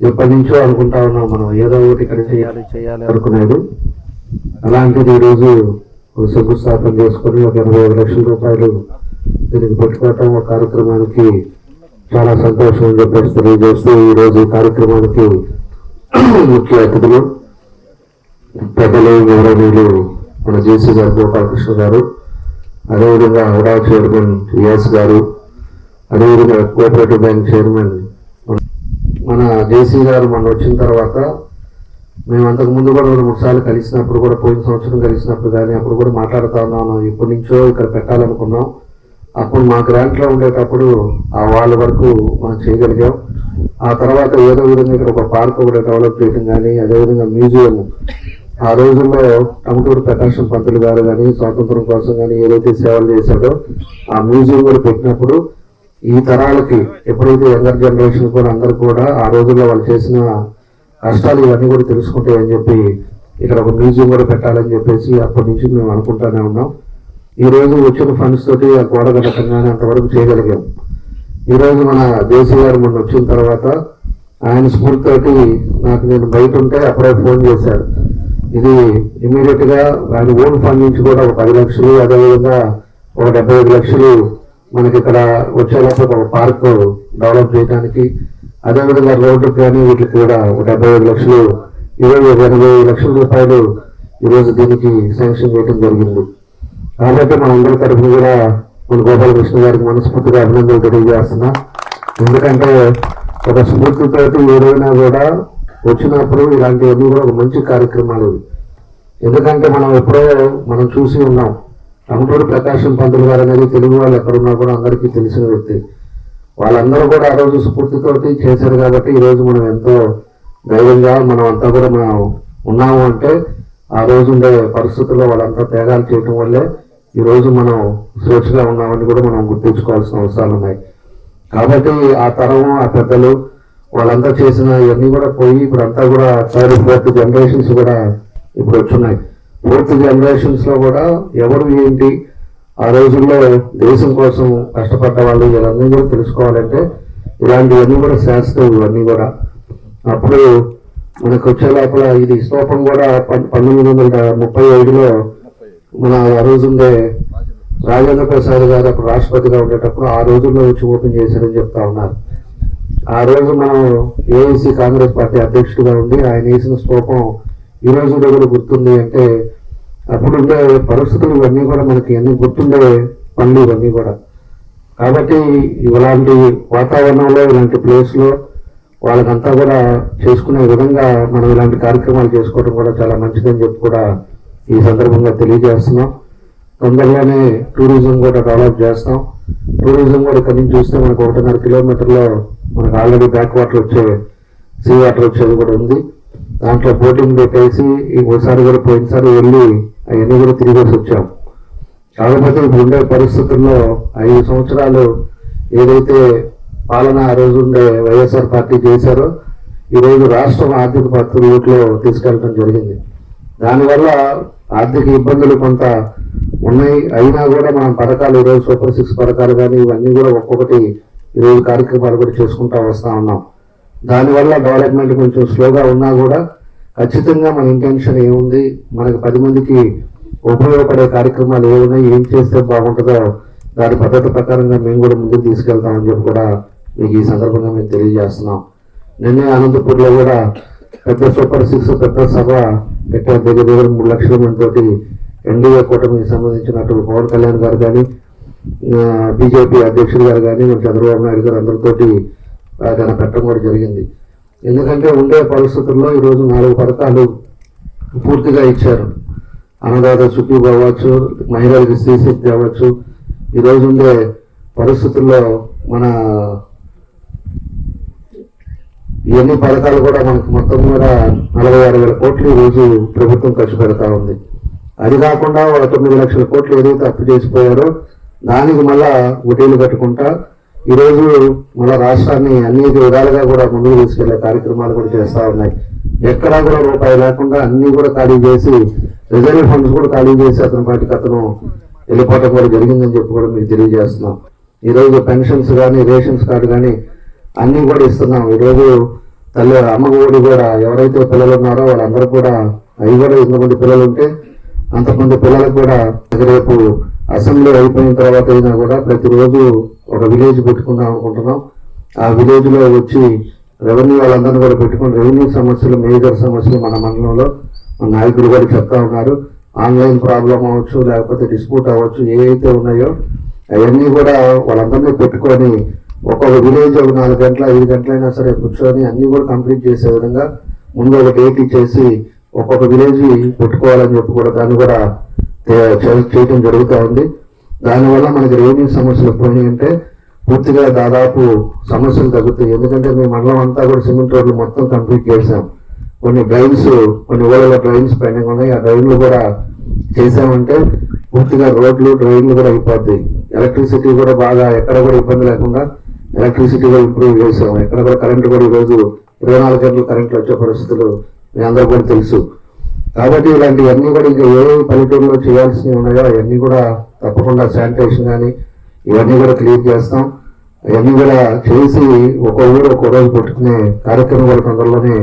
ఎప్పటి నుంచో అనుకుంటా ఉన్నాం మనం ఏదో ఒకటి ఇక్కడ చేయాలి అనుకునేది. అలాంటిది ఈరోజు శంకుస్థాపన చేసుకుని ఒక 85 లక్షల రూపాయలు దీనికి పెట్టుకోవటం ఒక కార్యక్రమానికి చాలా సంతోషం అని చెప్పేసి తెలియజేస్తూ ఈరోజు కార్యక్రమానికి ముఖ్య అతిథులు పెద్దలు గౌరవనీయులు మన జేసీ గారు గోపాలకృష్ణ గారు, అదేవిధంగా హుడా చైర్మన్ రియాస్ గారు, అదేవిధంగా కోఆపరేటివ్ బ్యాంక్ చైర్మన్ మన జేసీ గారు మన వచ్చిన తర్వాత మేము అంతకు ముందు కూడా 2-3 సార్లు కలిసినప్పుడు కూడా, పోయిన సంవత్సరం కలిసినప్పుడు కానీ అప్పుడు కూడా మాట్లాడుతూ ఉన్నాను. ఇప్పటి నుంచో ఇక్కడ పెట్టాలనుకున్నాం. అప్పుడు మా గ్రాంట్లో ఉండేటప్పుడు ఆ వాళ్ళ వరకు మనం చేయగలిగాం. ఆ తర్వాత ఏదో విధంగా ఇక్కడ ఒక పార్క్ కూడా డెవలప్ చేయడం కానీ, అదేవిధంగా మ్యూజియం ఆ రోజుల్లో టమటూరు ప్రకాశం పంతులు గారు కానీ స్వాతంత్రం కోసం కానీ ఏదైతే సేవలు చేశాడో ఆ మ్యూజియం కూడా పెట్టినప్పుడు ఈ తరాలకి ఎప్పుడైతే యంగర్ జనరేషన్ కూడా అందరు కూడా ఆ రోజుల్లో వాళ్ళు చేసిన కష్టాలు ఇవన్నీ కూడా తెలుసుకుంటాయని చెప్పి ఇక్కడ ఒక మ్యూజియం కూడా పెట్టాలని చెప్పేసి అప్పటి నుంచి మేము అనుకుంటూనే ఉన్నాం. ఈరోజు వచ్చిన ఫండ్స్ తోటి ఆ గోడ కట్టంగానే అంతవరకు చేయగలిగాం. ఈరోజు మన జేసీ గారు మొన్న వచ్చిన తర్వాత ఆయన స్ఫూర్తితోటి నాకు నేను బయట ఉంటే అప్పుడే ఫోన్ చేశారు. ఇది ఇమీడియట్ గా ఆయన ఓన్ ఫండ్ నుంచి కూడా ఒక 10 లక్షలు, అదేవిధంగా ఒక 75 లక్షలు మనకి ఇక్కడ వచ్చేలోపు ఒక పార్క్ డెవలప్ చేయడానికి, అదేవిధంగా రోడ్డుకి కానీ వీటికి కూడా ఒక 75 లక్షలు, 80 లక్షల రూపాయలు ఈరోజు దీనికి శాంక్షన్ చేయడం జరిగింది. కాబట్టి మన అందరి తరఫున కూడా మన గోపాలకృష్ణ గారికి మనస్ఫూర్తిగా అభినందనలు తెలియజేస్తున్నా. ఎందుకంటే ఒక స్ఫూర్తితో ఏదైనా కూడా వచ్చినప్పుడు ఇలాంటివన్నీ కూడా ఒక మంచి కార్యక్రమాలు. ఎందుకంటే మనం ఎప్పుడో మనం చూసి ఉన్నాం. టమటూరు ప్రకాశం పంతులు గారు అనేది తెలుగు వాళ్ళు ఎక్కడున్నా కూడా అందరికీ తెలిసిన వ్యక్తి. వాళ్ళందరూ కూడా ఆ రోజు స్ఫూర్తితోటి చేశారు కాబట్టి ఈరోజు మనం ఎంతో ధైర్యంగా మనం అంతా కూడా మనం ఉన్నాము. అంటే ఆ రోజు ఉండే పరిస్థితుల్లో వాళ్ళంతా త్యాగాలు చేయటం వల్లే ఈరోజు మనం స్వేచ్ఛగా ఉన్నామని కూడా మనం గుర్తించుకోవాల్సిన అవసరాలు ఉన్నాయి. కాబట్టి ఆ తరం ఆ పెద్దలు వాళ్ళంతా చేసిన ఇవన్నీ కూడా పోయి ఇప్పుడు అంతా కూడా 3rd, 4th జనరేషన్స్ కూడా ఇప్పుడు వచ్చున్నాయి. 4th జనరేషన్స్ లో కూడా ఎవరు ఏంటి ఆ రోజుల్లో దేశం కోసం కష్టపడ్డ వాళ్ళు వీళ్ళందరూ కూడా తెలుసుకోవాలంటే ఇలాంటివన్నీ కూడా శాస్త్రం ఇవన్నీ కూడా. అప్పుడు మనకు వచ్చే లోపల ఇది స్తూపం కూడా 1935లో మన ఆ రోజుండే రాజేంద్ర ప్రసాద్ గారు అప్పుడు రాష్ట్రపతిగా ఉండేటప్పుడు ఆ రోజుల్లో వచ్చి ఓపెన్ చేశారని చెప్తా ఉన్నారు. ఆ రోజు మనం ఏఐసి కాంగ్రెస్ పార్టీ అధ్యక్షుడిగా ఉండి ఆయన వేసిన స్తూపం ఈ రోజు కూడా గుర్తుంది అంటే అప్పుడు ఉండే పరిస్థితులు ఇవన్నీ కూడా మనకి అన్ని గుర్తుండే పనులు ఇవన్నీ కూడా. కాబట్టి ఇలాంటి వాతావరణంలో ఇలాంటి ప్లేస్లో వాళ్ళకంతా కూడా చేసుకునే విధంగా మనం ఇలాంటి కార్యక్రమాలు చేసుకోవడం కూడా చాలా మంచిదని చెప్పి కూడా ఈ సందర్భంగా తెలియజేస్తున్నాం. తొందరలోనే టూరిజం కూడా డెవలప్ చేస్తాం. టూరిజం కూడా ఇక్కడ నుంచి చూస్తే మనకు 1.5 కిలోమీటర్లో మనకు ఆల్రెడీ బ్యాక్ వాటర్ వచ్చే సీ వాటర్ వచ్చేది కూడా ఉంది. దాంట్లో బోటింగ్ పెట్టేసి ఒకసారి కూడా పోయినసారి వెళ్ళి అవన్నీ కూడా తిరిగేసి వచ్చాం. కాకపోతే ఇప్పుడు ఉండే పరిస్థితుల్లో 5 సంవత్సరాలు ఏదైతే పాలన ఆ రోజు ఉండే వైఎస్ఆర్ పార్టీ చేశారో ఈరోజు రాష్ట్రం ఆర్థిక పరిస్థితుల్లో తీసుకెళ్ళడం జరిగింది. దానివల్ల ఆర్థిక ఇబ్బందులు కొంత ఉన్నాయి. అయినా కూడా మనం పథకాలు ఈరోజు సూపర్ 6 పథకాలు కానీ ఇవన్నీ కూడా ఒక్కొక్కటి ఈరోజు కార్యక్రమాలు కూడా చేసుకుంటా వస్తూ ఉన్నాం. దానివల్ల డెవలప్మెంట్ కొంచెం స్లోగా ఉన్నా కూడా ఖచ్చితంగా మన ఇంటెన్షన్ ఏముంది, మనకి 10 మందికి ఉపయోగపడే కార్యక్రమాలు ఏమున్నాయి, ఏం చేస్తే బాగుంటుందో దాని పద్ధతి ప్రకారంగా మేము కూడా ముందుకు తీసుకెళ్తామని చెప్పి కూడా మీకు ఈ సందర్భంగా మేము తెలియజేస్తున్నాం. నిన్నే అనంతపూర్లో కూడా పెద్ద సూపర్ 6 పెద్ద సభ పెట్టారు. దగ్గర 3 లక్షల మందితోటి ఎన్డీఏ కూటమికి సంబంధించినట్టు పవన్ కళ్యాణ్ గారు కానీ బీజేపీ అధ్యక్షులు గారు కానీ మన చంద్రబాబు నాయుడు గారు అందరితోటి ఆయన పెట్టడం కూడా జరిగింది. ఎందుకంటే ఉండే పరిస్థితుల్లో ఈరోజు 4 పథకాలు పూర్తిగా ఇచ్చారు. అన్నదాత సుఖీ అవ్వచ్చు, మహిళలకి శ్రీశక్తి అవ్వచ్చు. ఈరోజు ఉండే పరిస్థితుల్లో మన ఇవన్నీ పథకాలు కూడా మనకు మొత్తం కూడా 46,000 కోట్లు ఈరోజు ప్రభుత్వం ఖర్చు పెడతా ఉంది. అది కాకుండా 9 లక్షల కోట్లు ఏదైతే అప్పు చేసిపోయారో దానికి మళ్ళా వడ్డీలు కట్టుకుంటా ఈరోజు మన రాష్ట్రాన్ని అన్ని విధాలుగా కూడా ముందుకు తీసుకెళ్లే కార్యక్రమాలు కూడా చేస్తూ ఉన్నాయి. ఎక్కడా కూడా రూపాయి లేకుండా అన్ని కూడా ఖాళీ చేసి రిజర్వ్ ఫండ్స్ కూడా ఖాళీ చేసి అతని పాటికి అతను వెళ్ళిపోవటం కూడా జరిగిందని చెప్పి కూడా మీకు తెలియజేస్తున్నాం. ఈరోజు పెన్షన్స్ కానీ రేషన్స్ కార్డు కానీ అన్నీ కూడా ఇస్తున్నాం. ఈరోజు తల్లి అమ్మఒడి కూడా ఎవరైతే పిల్లలు ఉన్నారో వాళ్ళందరూ కూడా అవి కూడా ఎంతమంది పిల్లలు ఉంటే అంతమంది పిల్లలకు కూడా రేపు అసెంబ్లీ అయిపోయిన తర్వాత అయినా కూడా ప్రతిరోజు ఒక విలేజ్ పెట్టుకుందాం అనుకుంటున్నాం. ఆ విలేజ్ లో వచ్చి రెవెన్యూ వాళ్ళందరినీ కూడా పెట్టుకుని రెవెన్యూ సమస్యలు, మేజర్ సమస్యలు మన మండలంలో మన నాయకులు కూడా చెప్తా ఉన్నారు. ఆన్లైన్ ప్రాబ్లం అవ్వచ్చు, లేకపోతే డిస్ప్యూట్ అవ్వచ్చు, ఏవైతే ఉన్నాయో అవన్నీ కూడా వాళ్ళందరినీ పెట్టుకొని ఒక్కొక్క విలేజ్ ఒక 4 గంటల 5 గంటలైనా సరే కూర్చొని అన్ని కూడా కంప్లీట్ చేసే విధంగా ముందు ఒక డేట్ ఇచ్చేసి ఒక్కొక్క విలేజ్ పెట్టుకోవాలని చెప్పి కూడా దాన్ని కూడా చేయడం జరుగుతూ ఉంది. దానివల్ల మనకి రెవెన్యూ సమస్యలు పోయినాయంటే పూర్తిగా దాదాపు సమస్యలు తగ్గుతాయి. ఎందుకంటే మేము మండలం అంతా కూడా సిమెంట్ రోడ్లు మొత్తం కంప్లీట్ చేసాం. కొన్ని కొన్ని ఊళ్ళలో డ్రైన్స్ పెండింగ్ ఉన్నాయి. ఆ డ్రైన్లు కూడా చేసామంటే పూర్తిగా రోడ్లు డ్రైన్లు కూడా అయిపోతాయి. ఎలక్ట్రిసిటీ కూడా బాగా ఎక్కడ కూడా ఇబ్బంది లేకుండా ఎలక్ట్రిసిటీ కూడా ఇంప్రూవ్ చేసాం. ఎక్కడ కూడా కరెంట్ కూడా ఈరోజు 24 గంటలు కరెంట్లు వచ్చే పరిస్థితులు మీ అందరూ కూడా తెలుసు. కాబట్టి ఇలాంటివన్నీ కూడా ఇంకా ఏ పల్లెటూరులో చేయాల్సినవి ఉన్నాయో అవన్నీ కూడా తప్పకుండా శానిటేషన్ కానీ ఇవన్నీ కూడా క్లియర్ చేస్తాం. అవన్నీ కూడా చేసి ఒక్కో ఊరు ఒక్కో రోజు పెట్టుకునే కార్యక్రమం కూడా తొందరలోనే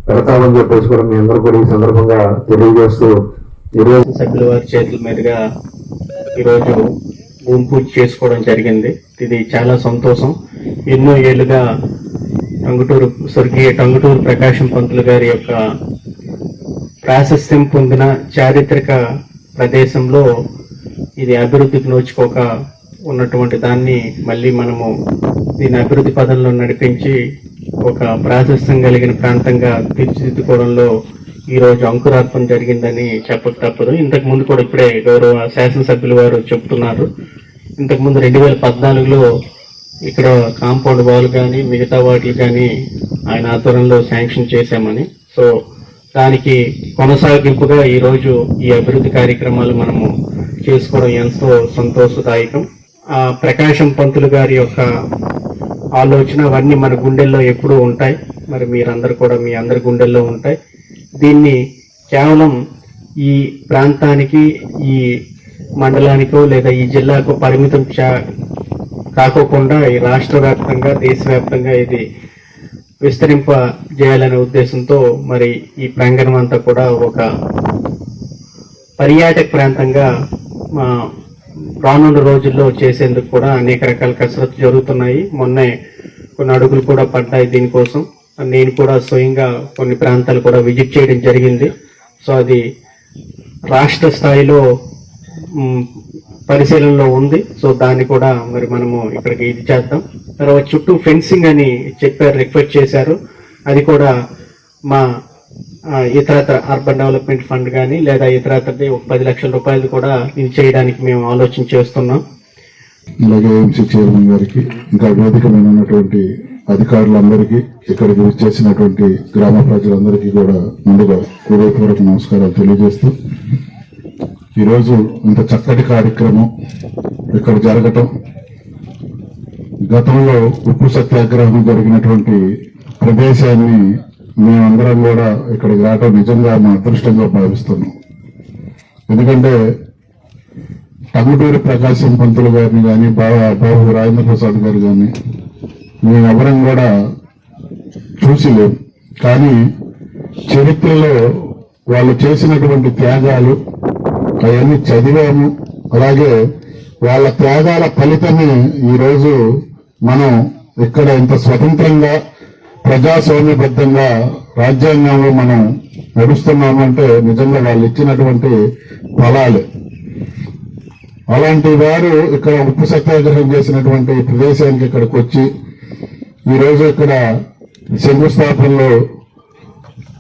పెడతామని చెప్పేసి కూడా మీ అందరూ కూడా ఈ సందర్భంగా తెలియజేస్తూ ఈరోజు సభ్యుల వారి చేతుల మీదుగా ఈరోజు భూమి పూజ చేసుకోవడం జరిగింది. ఇది చాలా సంతోషం. ఎన్నో ఏళ్లుగా స్వర్గీయ టంగుటూరు ప్రకాశం పంతులు గారి యొక్క ప్రాశస్త్యం పొందిన చారిత్రక ప్రదేశంలో ఇది అభివృద్ధికి నోచుకోక ఉన్నటువంటి దాన్ని మళ్ళీ మనము దీని అభివృద్ధి పదంలో నడిపించి ఒక ప్రాశస్త్యం కలిగిన ప్రాంతంగా తీర్చిదిద్దుకోవడంలో ఈరోజు అంకురార్పణ జరిగిందని చెప్పక తప్పదు. ఇంతకు ముందు కూడా ఇప్పుడే గౌరవ శాసనసభ్యులు వారు చెప్తున్నారు. ఇంతకుముందు 2014లో ఇక్కడ కాంపౌండ్ వాల్ కానీ మిగతా వాటిలు కానీ ఆయన ఆధ్వర్యంలో శాంక్షన్ చేశామని. సో దానికి కొనసాగింపుగా ఈరోజు ఈ అభివృద్ధి కార్యక్రమాలు మనము చేసుకోవడం ఎంతో సంతోషదాయకం. ఆ ప్రకాశం పంతులు గారి యొక్క ఆలోచన అవన్నీ మన గుండెల్లో ఎప్పుడూ ఉంటాయి. మరి మీరందరూ కూడా మీ అందరి గుండెల్లో ఉంటాయి. దీన్ని కేవలం ఈ ప్రాంతానికి, ఈ మండలానికో లేదా ఈ జిల్లాకు పరిమితం కాకోకుండా ఈ రాష్ట్ర వ్యాప్తంగా, దేశవ్యాప్తంగా ఇది విస్తరింపజేయాలనే ఉద్దేశంతో మరి ఈ ప్రాంగణం అంతా కూడా ఒక పర్యాటక ప్రాంతంగా రానున్న రోజుల్లో చేసేందుకు కూడా అనేక రకాల కసరత్తు జరుగుతున్నాయి. మొన్నే కొన్ని అడుగులు కూడా పడ్డాయి దీనికోసం. నేను కూడా స్వయంగా కొన్ని ప్రాంతాలు కూడా విజిట్ చేయడం జరిగింది. సో అది రాష్ట్ర స్థాయిలో పరిశీలనలో ఉంది. సో దాన్ని కూడా మరి మనము ఇక్కడికి ఇది చేద్దాం. తర్వాత చుట్టూ ఫెన్సింగ్ అని చెప్పారు, రిక్వెస్ట్ చేశారు. అది కూడా మా ఇతరత్ర అర్బన్ డెవలప్మెంట్ ఫండ్ కానీ లేదా ఇతరత్రది ఒక 10 లక్షల రూపాయలు కూడా ఇది చేయడానికి మేము ఆలోచన చేస్తున్నాం. అలాగే ఏఎంసీ చైర్మన్ గారికి, ఇంకా వేదిక మీద ఉన్నటువంటి అధికారులందరికీ, ఇక్కడికి వచ్చేసినటువంటి గ్రామ ప్రజలందరికీ కూడా ముందుగా హృదయపూర్వక నమస్కారాలు తెలియజేస్తూ, ఈరోజు ఇంత చక్కటి కార్యక్రమం ఇక్కడ జరగటం, గతంలో ఉప్పు సత్యాగ్రహం జరిగినటువంటి ప్రదేశాన్ని మేమందరం కూడా ఇక్కడికి రావటం నిజంగా మా అదృష్టంగా భావిస్తున్నాం. ఎందుకంటే టంగుటూరి ప్రకాశం పంతులు గారిని కానీ, బాబు రాజేంద్ర ప్రసాద్ గారు కానీ మేమెవరం కూడా చూసి లేవు. కానీ చరిత్రలో వాళ్ళు చేసినటువంటి త్యాగాలు అవన్నీ చదివాము. అలాగే వాళ్ళ త్యాగాల ఫలితమే ఈరోజు మనం ఇక్కడ ఇంత స్వతంత్రంగా ప్రజాస్వామ్యబద్ధంగా రాజ్యాంగంలో మనం నడుస్తున్నామంటే నిజంగా వాళ్ళు ఇచ్చినటువంటి ఫలాలే. అలాంటి వారు ఇక్కడ ఉప్పు సత్యాగ్రహం చేసినటువంటి ప్రదేశానికి ఇక్కడికి వచ్చి ఈరోజు ఇక్కడ శంకుస్థాపనలో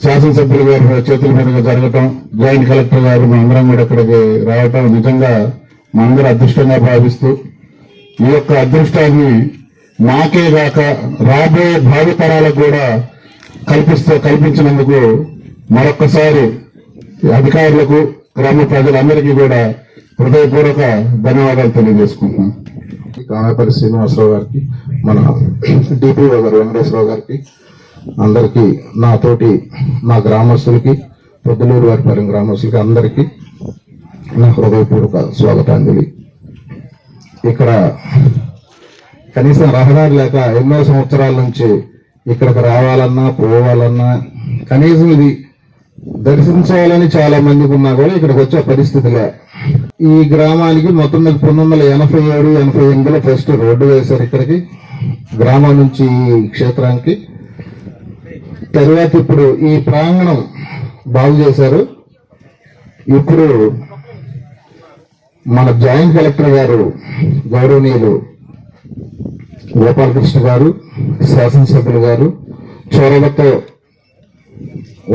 శాసనసభ్యులు గారి చేతుల మీదుగా జరగటం, జాయింట్ కలెక్టర్ గారు మనందరం కూడా ఇక్కడికి రావటం నిజంగా మనందరూ అదృష్టంగా భావిస్తూ, ఈ యొక్క అదృష్టాన్ని నాకే కాక రాబోయే భావితరాలకు కూడా కల్పించినందుకు మరొక్కసారి అధికారులకు, గ్రామ ప్రజలందరికీ కూడా హృదయపూర్వక ధన్యవాదాలు తెలియజేసుకుంటున్నాను. కామేపల్లి శ్రీనివాసరావు గారికి, మన డిపిఓ గారు వెంకటేశ్వరరావు గారికి, అందరికీ, నా గ్రామస్తులకి, పొద్దులూరు వారిపాలెం గ్రామస్తులకి అందరికీ నా హృదయపూర్వక స్వాగతాంజలి. ఇక్కడ కనీసం రహదారి లేక ఎన్నో సంవత్సరాల నుంచి ఇక్కడికి రావాలన్నా పోవాలన్నా కనీసం ఇది దర్శించాలని చాలా మందికి ఉన్నా కూడా ఇక్కడికి వచ్చే పరిస్థితిలే. ఈ గ్రామానికి మొత్తం 1987-88లో ఫస్ట్ రోడ్డు వేశారు ఇక్కడికి, గ్రామం నుంచి ఈ క్షేత్రానికి. తర్వాత ఇప్పుడు ఈ ప్రాంగణం బాగు చేశారు. ఇప్పుడు మన జాయింట్ కలెక్టర్ గారు గౌరవనీయులు గోపాలకృష్ణ గారు, శాసనసభ్యులు గారు చొరవతో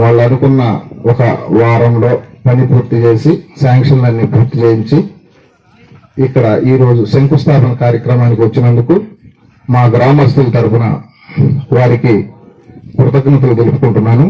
వాళ్ళు అనుకున్న ఒక వారంలో పని పూర్తి చేసి శాంక్షన్లన్నీ పూర్తి చేయించి ఇక్కడ ఈరోజు శంకుస్థాపన కార్యక్రమానికి వచ్చినందుకు మా గ్రామస్తుల తరఫున వారికి కృతజ్ఞతలు తెలుపుకుంటున్నాను.